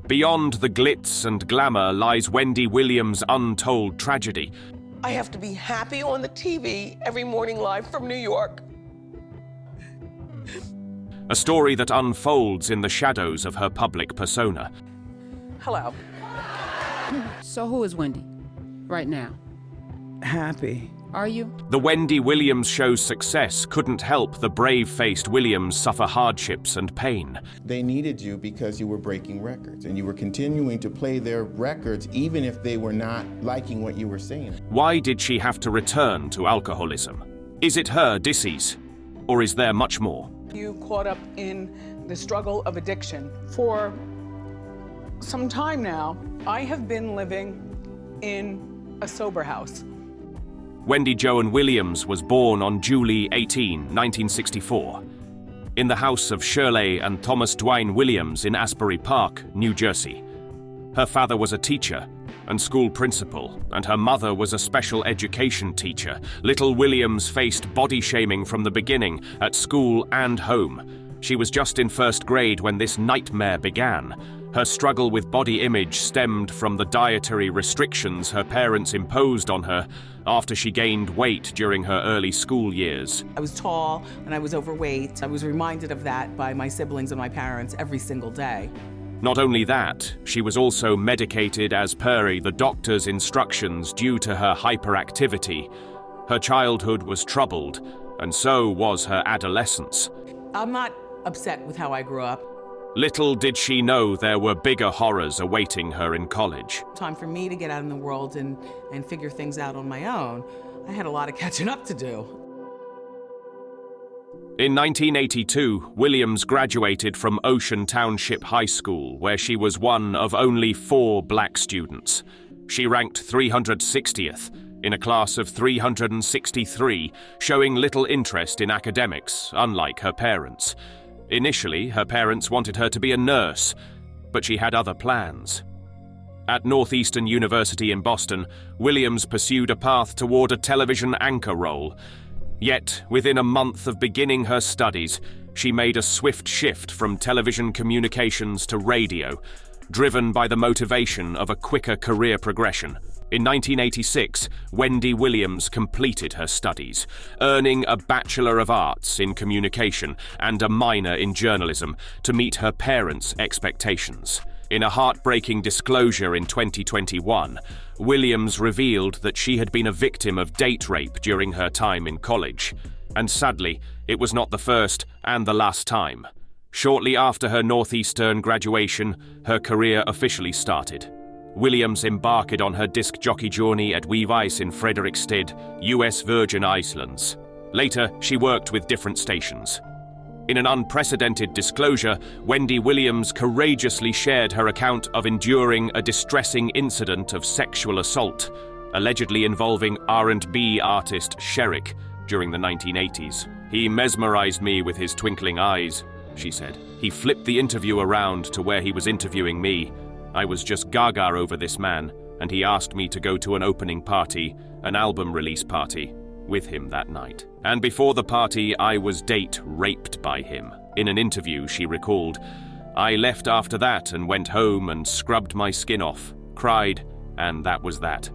Beyond the glitz and glamour lies Wendy Williams' untold tragedy. I have to be happy on the TV every morning live from New York. A story that unfolds in the shadows of her public persona. Hello. So who is Wendy right now? Happy. Are you? The Wendy Williams Show's success couldn't help the brave-faced Williams suffer hardships and pain. They needed you because you were breaking records, and you were continuing to play their records even if they were not liking what you were saying. Why did she have to return to alcoholism? Is it her disease, or is there much more? You caught up in the struggle of addiction. For some time now, I have been living in a sober house. Wendy Joan Williams was born on July 18, 1964, in the house of Shirley and Thomas Dwayne Williams in Asbury Park, New Jersey. Her father was a teacher and school principal, and her mother was a special education teacher. Little Williams faced body shaming from the beginning, at school and home. She was just in first grade when this nightmare began. Her struggle with body image stemmed from the dietary restrictions her parents imposed on her after she gained weight during her early school years. I was tall and I was overweight. I was reminded of that by my siblings and my parents every single day. Not only that, she was also medicated as per the doctor's instructions due to her hyperactivity. Her childhood was troubled, and so was her adolescence. I'm not upset with how I grew up. Little did she know there were bigger horrors awaiting her in college. Time for me to get out in the world and figure things out on my own. I had a lot of catching up to do. In 1982, Williams graduated from Ocean Township High School, where she was one of only 4 black students. She ranked 360th in a class of 363, showing little interest in academics, unlike her parents. Initially, her parents wanted her to be a nurse, but she had other plans. At Northeastern University in Boston, Williams pursued a path toward a television anchor role. Yet, within a month of beginning her studies, she made a swift shift from television communications to radio, driven by the motivation of a quicker career progression. In 1986, Wendy Williams completed her studies, earning a Bachelor of Arts in Communication and a minor in journalism to meet her parents' expectations. In a heartbreaking disclosure in 2021, Williams revealed that she had been a victim of date rape during her time in college. And sadly, it was not the first and the last time. Shortly after her Northeastern graduation, her career officially started. Williams embarked on her disc jockey journey at Weave Ice in Frederiksted, US Virgin Islands. Later, she worked with different stations. In an unprecedented disclosure, Wendy Williams courageously shared her account of enduring a distressing incident of sexual assault, allegedly involving R&B artist Sherrick during the 1980s. "He mesmerized me with his twinkling eyes," she said. "He flipped the interview around to where he was interviewing me. I was just gaga over this man, and he asked me to go to an opening party, an album release party, with him that night. And before the party, I was date raped by him." In an interview, she recalled, "I left after that and went home and scrubbed my skin off, cried, and that was that.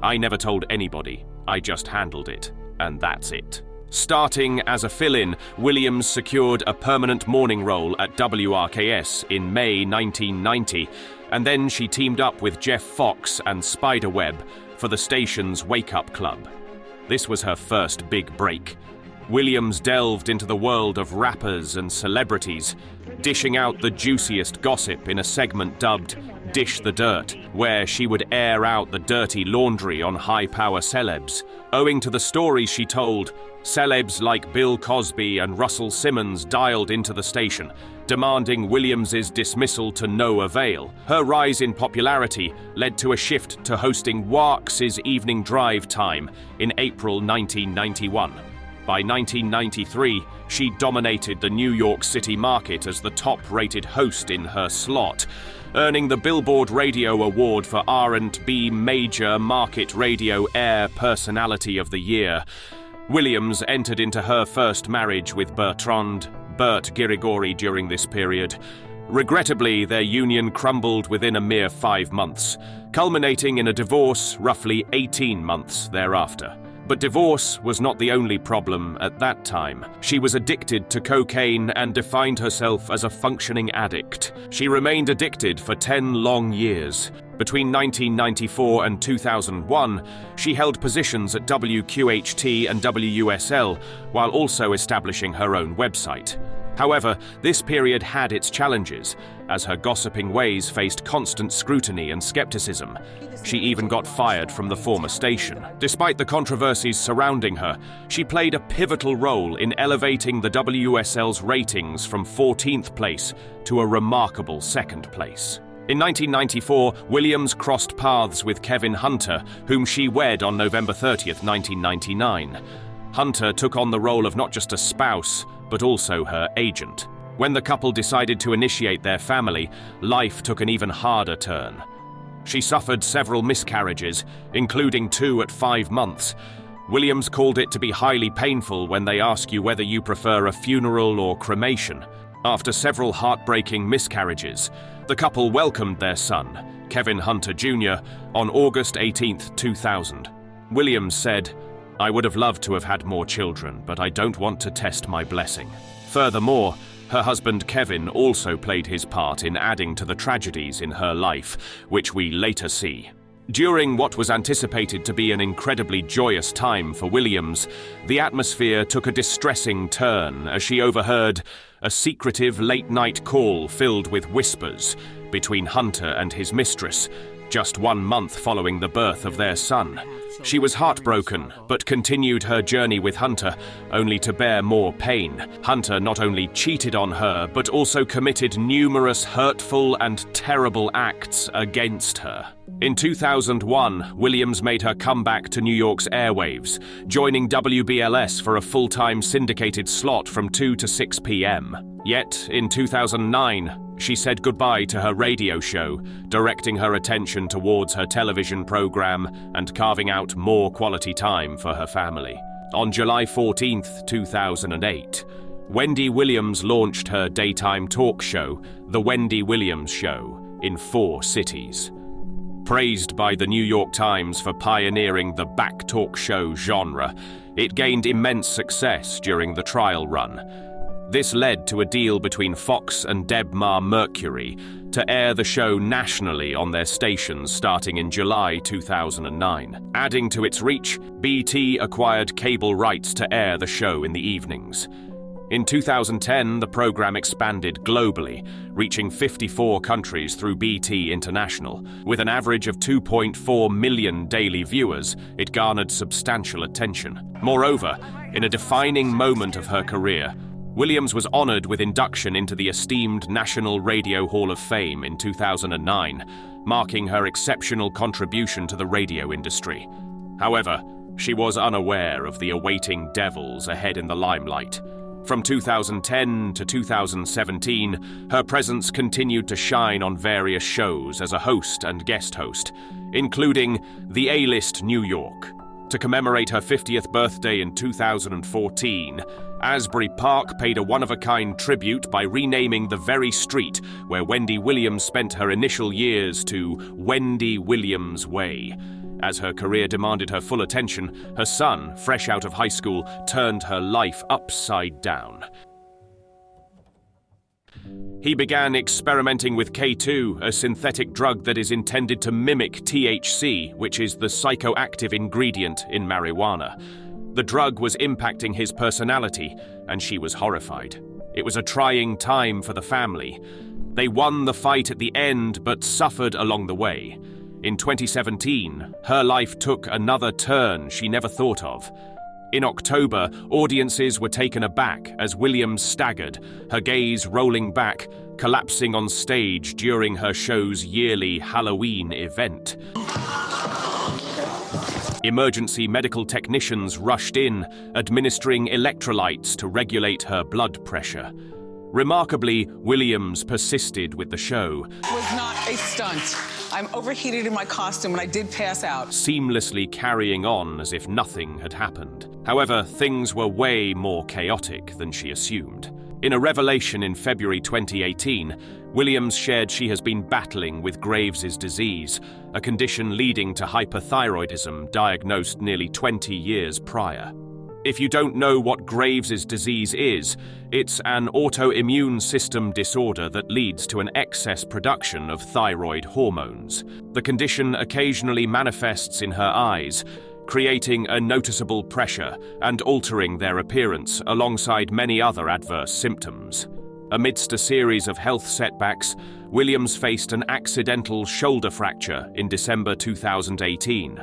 I never told anybody, I just handled it, and that's it." Starting as a fill-in, Williams secured a permanent morning role at WRKS in May 1990, and then she teamed up with Jeff Fox and Spiderweb for the station's Wake Up Club. This was her first big break. Williams delved into the world of rappers and celebrities, dishing out the juiciest gossip in a segment dubbed Dish the Dirt, where she would air out the dirty laundry on high-power celebs. Owing to the stories she told, celebs like Bill Cosby and Russell Simmons dialed into the station, demanding Williams's dismissal to no avail. Her rise in popularity led to a shift to hosting WARK's Evening Drive Time in April 1991. By 1993, she dominated the New York City market as the top-rated host in her slot, earning the Billboard Radio Award for R&B Major Market Radio Air Personality of the Year. Williams entered into her first marriage with Bert Girigori during this period. Regrettably, their union crumbled within a mere 5 months, culminating in a divorce roughly 18 months thereafter. But divorce was not the only problem at that time. She was addicted to cocaine and defined herself as a functioning addict. She remained addicted for 10 long years. Between 1994 and 2001, she held positions at WQHT and WUSL, while also establishing her own website. However, this period had its challenges, as her gossiping ways faced constant scrutiny and skepticism. She even got fired from the former station. Despite the controversies surrounding her, she played a pivotal role in elevating the WUSL's ratings from 14th place to a remarkable 2nd place. In 1994, Williams crossed paths with Kevin Hunter, whom she wed on November 30th, 1999. Hunter took on the role of not just a spouse, but also her agent. When the couple decided to initiate their family, life took an even harder turn. She suffered several miscarriages, including 2 at 5 months. Williams called it to be highly painful when they ask you whether you prefer a funeral or cremation. After several heartbreaking miscarriages, the couple welcomed their son, Kevin Hunter Jr., on August 18, 2000. Williams said, "I would have loved to have had more children, but I don't want to test my blessing." Furthermore, her husband Kevin also played his part in adding to the tragedies in her life, which we later see. During what was anticipated to be an incredibly joyous time for Williams, the atmosphere took a distressing turn as she overheard a secretive late-night call filled with whispers between Hunter and his mistress, just 1 month following the birth of their son. She was heartbroken, but continued her journey with Hunter, only to bear more pain. Hunter not only cheated on her, but also committed numerous hurtful and terrible acts against her. In 2001, Williams made her comeback to New York's airwaves, joining WBLS for a full-time syndicated slot from 2 to 6 p.m. Yet, in 2009, she said goodbye to her radio show, directing her attention towards her television program and carving out more quality time for her family. On July 14, 2008, Wendy Williams launched her daytime talk show, The Wendy Williams Show, in 4 cities. Praised by the New York Times for pioneering the back talk show genre, it gained immense success during the trial run. This led to a deal between Fox and Debmar Mercury to air the show nationally on their stations starting in July 2009. Adding to its reach, BT acquired cable rights to air the show in the evenings. In 2010, the program expanded globally, reaching 54 countries through BT International. With an average of 2.4 million daily viewers, it garnered substantial attention. Moreover, in a defining moment of her career, Williams was honored with induction into the esteemed National Radio Hall of Fame in 2009, marking her exceptional contribution to the radio industry. However, she was unaware of the awaiting devils ahead in the limelight. From 2010 to 2017, her presence continued to shine on various shows as a host and guest host, including The A-List New York. To commemorate her 50th birthday in 2014, Asbury Park paid a one-of-a-kind tribute by renaming the very street where Wendy Williams spent her initial years to Wendy Williams Way. As her career demanded her full attention, her son, fresh out of high school, turned her life upside down. He began experimenting with K2, a synthetic drug that is intended to mimic THC, which is the psychoactive ingredient in marijuana. The drug was impacting his personality, and she was horrified. It was a trying time for the family. They won the fight at the end, but suffered along the way. In 2017, her life took another turn she never thought of. In October, audiences were taken aback as Williams staggered, her gaze rolling back, collapsing on stage during her show's yearly Halloween event. Emergency medical technicians rushed in, administering electrolytes to regulate her blood pressure. Remarkably, Williams persisted with the show. It was not a stunt. I'm overheated in my costume and I did pass out. Seamlessly carrying on as if nothing had happened. However, things were way more chaotic than she assumed. In a revelation in February 2018, Williams shared she has been battling with Graves' disease, a condition leading to hyperthyroidism diagnosed nearly 20 years prior. If you don't know what Graves' disease is, it's an autoimmune system disorder that leads to an excess production of thyroid hormones. The condition occasionally manifests in her eyes, creating a noticeable pressure and altering their appearance alongside many other adverse symptoms. Amidst a series of health setbacks, Williams faced an accidental shoulder fracture in December 2018.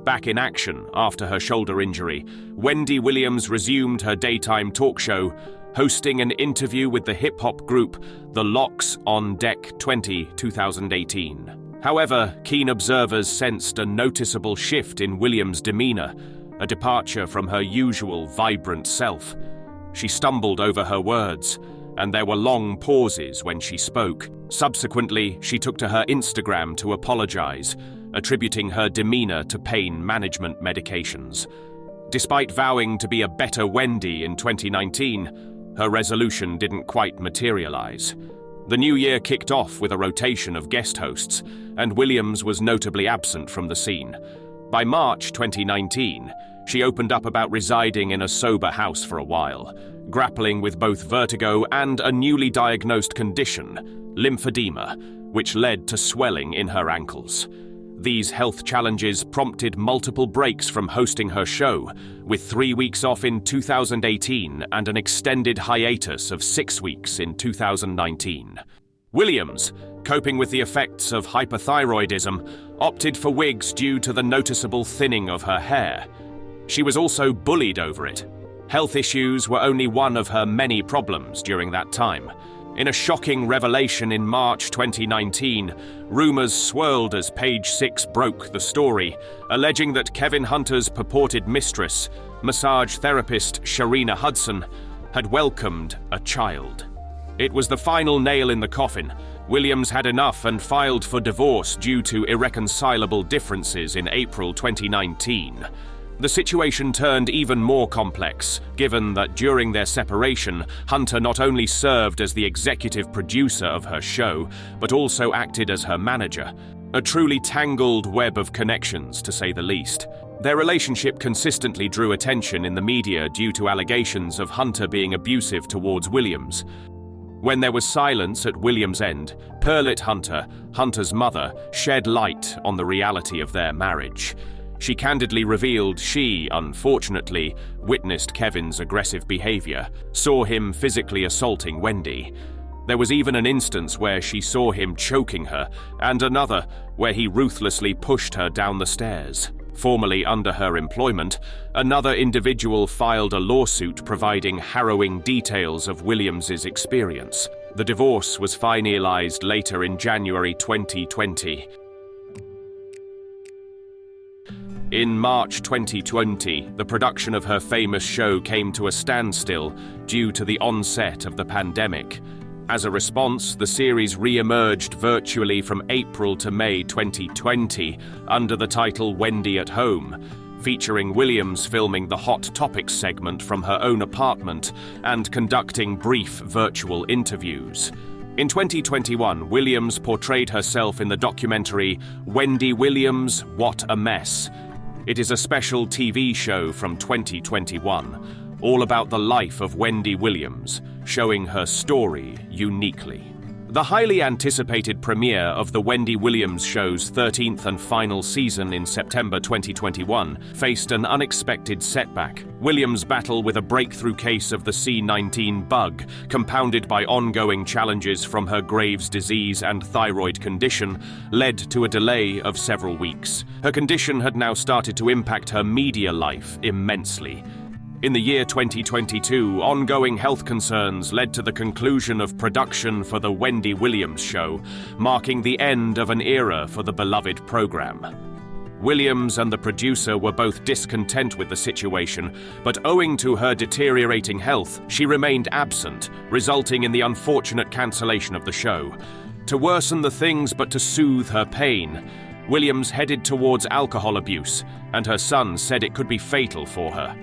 Back in action after her shoulder injury, Wendy Williams resumed her daytime talk show, hosting an interview with the hip-hop group The Lox on Deck 2018. However, keen observers sensed a noticeable shift in Williams' demeanor, a departure from her usual vibrant self. She stumbled over her words, and there were long pauses when she spoke. Subsequently, she took to her Instagram to apologize, attributing her demeanor to pain management medications. Despite vowing to be a better Wendy in 2019, her resolution didn't quite materialize. The new year kicked off with a rotation of guest hosts, and Williams was notably absent from the scene. By March 2019, she opened up about residing in a sober house for a while, grappling with both vertigo and a newly diagnosed condition, lymphedema, which led to swelling in her ankles. These health challenges prompted multiple breaks from hosting her show, with 3 weeks off in 2018 and an extended hiatus of 6 weeks in 2019. Williams, coping with the effects of hyperthyroidism, opted for wigs due to the noticeable thinning of her hair. She was also bullied over it. Health issues were only one of her many problems during that time. In a shocking revelation in March 2019, rumors swirled as Page Six broke the story, alleging that Kevin Hunter's purported mistress, massage therapist Sharina Hudson, had welcomed a child. It was the final nail in the coffin. Williams had enough and filed for divorce due to irreconcilable differences in April 2019. The situation turned even more complex, given that during their separation, Hunter not only served as the executive producer of her show, but also acted as her manager. A truly tangled web of connections, to say the least. Their relationship consistently drew attention in the media due to allegations of Hunter being abusive towards Williams. When there was silence at Williams' end, Pearlette Hunter, Hunter's mother, shed light on the reality of their marriage. She candidly revealed she, unfortunately, witnessed Kevin's aggressive behavior, saw him physically assaulting Wendy. There was even an instance where she saw him choking her, and another where he ruthlessly pushed her down the stairs. Formerly under her employment, another individual filed a lawsuit providing harrowing details of Williams's experience. The divorce was finalized later in January 2020. In March 2020, the production of her famous show came to a standstill due to the onset of the pandemic. As a response, the series re-emerged virtually from April to May 2020 under the title Wendy at Home, featuring Williams filming the Hot Topics segment from her own apartment and conducting brief virtual interviews. In 2021, Williams portrayed herself in the documentary Wendy Williams, What a Mess. It is a special TV show from 2021, all about the life of Wendy Williams, showing her story uniquely. The highly anticipated premiere of the Wendy Williams Show's 13th and final season in September 2021 faced an unexpected setback. Williams' battle with a breakthrough case of the C19 bug, compounded by ongoing challenges from her Graves' disease and thyroid condition, led to a delay of several weeks. Her condition had now started to impact her media life immensely. In the year 2022, ongoing health concerns led to the conclusion of production for the Wendy Williams Show, marking the end of an era for the beloved program. Williams and the producer were both discontent with the situation, but owing to her deteriorating health, she remained absent, resulting in the unfortunate cancellation of the show. To worsen the things but to soothe her pain, Williams headed towards alcohol abuse, and her son said it could be fatal for her.